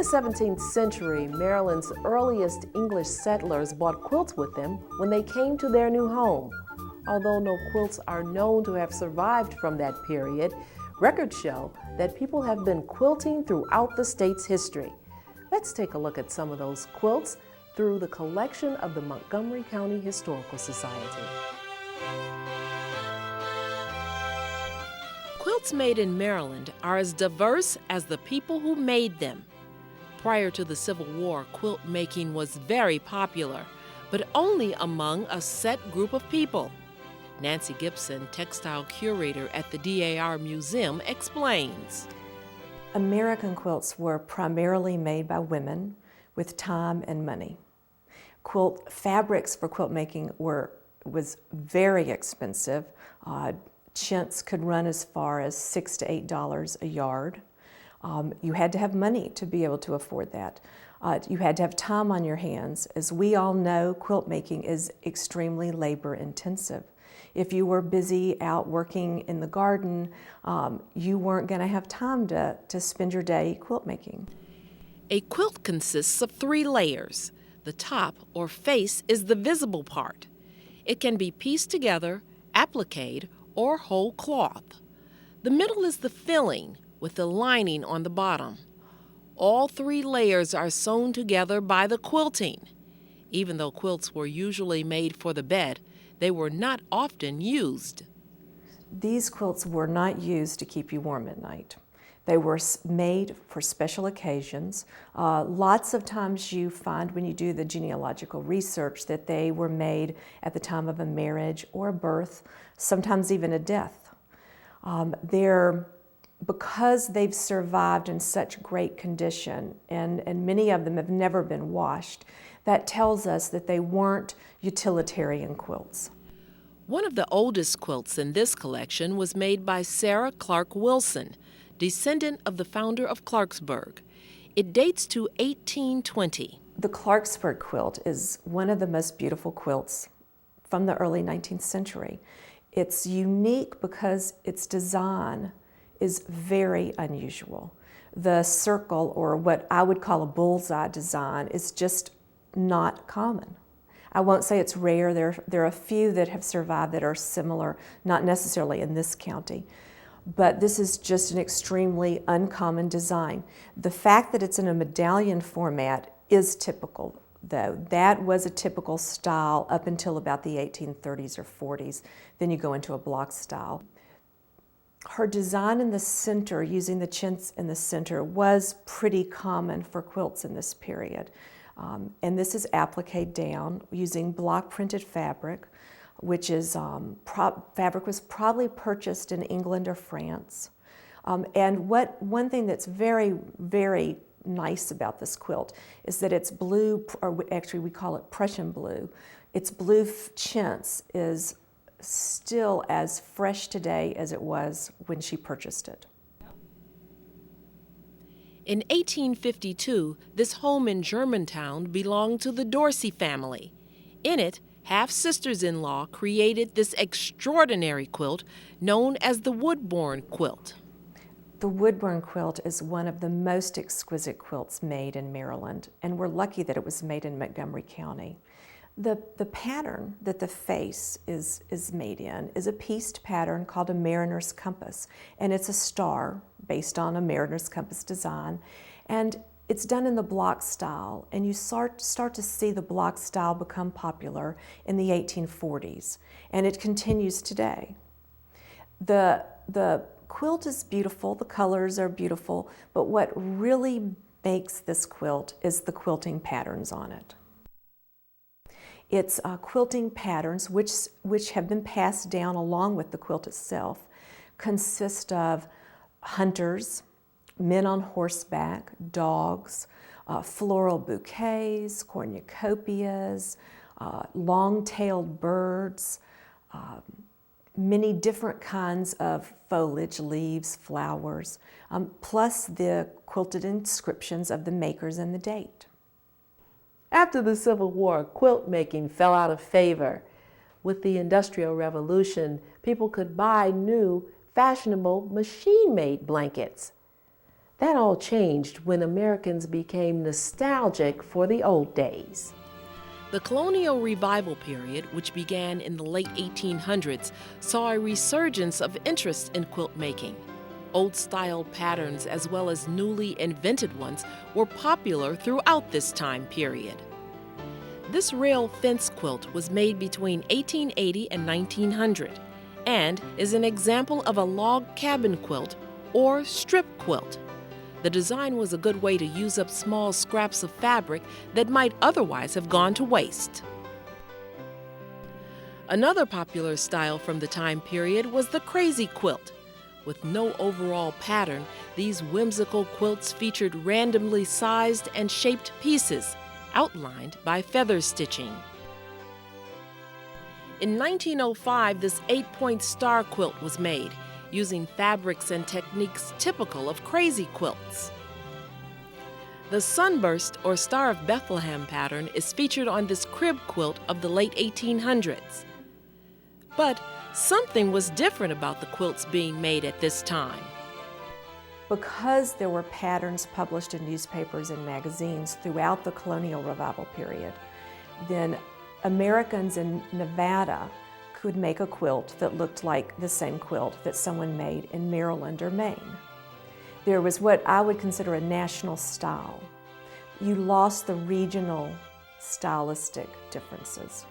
the 17th century, Maryland's earliest English settlers brought quilts with them when they came to their new home. Although no quilts are known to have survived from that period, records show that people have been quilting throughout the state's history. Let's take a look at some of those quilts through the collection of the Montgomery County Historical Society. Quilts made in Maryland are as diverse as the people who made them. Prior to the Civil War, quilt making was very popular, but only among a set group of people. Nancy Gibson, textile curator at the DAR Museum, explains. American quilts were primarily made by women with time and money. Quilt fabrics for quilt making was very expensive. Chintz could run as far as $6 to $8 a yard. You had to have money to be able to afford that. You had to have time on your hands. As we all know, quilt making is extremely labor intensive. If you were busy out working in the garden, you weren't going to have time to spend your day quilt making. A quilt consists of 3 layers. The top, or face, is the visible part. It can be pieced together, appliqued, or whole cloth. The middle is the filling, with the lining on the bottom. All 3 layers are sewn together by the quilting. Even though quilts were usually made for the bed, they were not often used. These quilts were not used to keep you warm at night. They were made for special occasions. Lots of times you find when you do the genealogical research that they were made at the time of a marriage or a birth, sometimes even a death. Because they've survived in such great condition, and many of them have never been washed, that tells us that they weren't utilitarian quilts. One of the oldest quilts in this collection was made by Sarah Clark Wilson, descendant of the founder of Clarksburg. It dates to 1820. The Clarksburg quilt is one of the most beautiful quilts from the early 19th century. It's unique because its design is very unusual. The circle, or what I would call a bullseye design, is just not common. I won't say it's rare. There are a few that have survived that are similar, not necessarily in this county. But this is just an extremely uncommon design. The fact that it's in a medallion format is typical, though. That was a typical style up until about the 1830s or 40s. Then you go into a block style. Her design in the center, using the chintz in the center, was pretty common for quilts in this period. And this is appliqued down using block printed fabric, which is fabric was probably purchased in England or France. And one thing that's very, very nice about this quilt is that it's blue, or actually we call it Prussian blue. Its blue chintz is still as fresh today as it was when she purchased it. In 1852, this home in Germantown belonged to the Dorsey family. In it, half-sisters-in-law created this extraordinary quilt known as the Woodbourne quilt. The Woodbourne quilt is one of the most exquisite quilts made in Maryland, and we're lucky that it was made in Montgomery County. The pattern that the face is made in is a pieced pattern called a mariner's compass, and it's a star based on a mariner's compass design, and it's done in the block style, and you start to see the block style become popular in the 1840s, and it continues today. The quilt is beautiful, the colors are beautiful, but what really makes this quilt is the quilting patterns on it. It's quilting patterns, which have been passed down along with the quilt itself, consist of hunters, men on horseback, dogs, floral bouquets, cornucopias, long-tailed birds, many different kinds of foliage, leaves, flowers, plus the quilted inscriptions of the makers and the date. After the Civil War, quilt making fell out of favor. With the Industrial Revolution, people could buy new, fashionable, machine-made blankets. That all changed when Americans became nostalgic for the old days. The Colonial Revival period, which began in the late 1800s, saw a resurgence of interest in quilt making. Old-style patterns as well as newly invented ones were popular throughout this time period. This rail fence quilt was made between 1880 and 1900 and is an example of a log cabin quilt or strip quilt. The design was a good way to use up small scraps of fabric that might otherwise have gone to waste. Another popular style from the time period was the crazy quilt. With no overall pattern, these whimsical quilts featured randomly sized and shaped pieces, outlined by feather stitching. In 1905, this 8-point star quilt was made, using fabrics and techniques typical of crazy quilts. The sunburst or Star of Bethlehem pattern is featured on this crib quilt of the late 1800s. But something was different about the quilts being made at this time. Because there were patterns published in newspapers and magazines throughout the Colonial Revival period, then Americans in Nevada could make a quilt that looked like the same quilt that someone made in Maryland or Maine. There was what I would consider a national style. You lost the regional stylistic differences.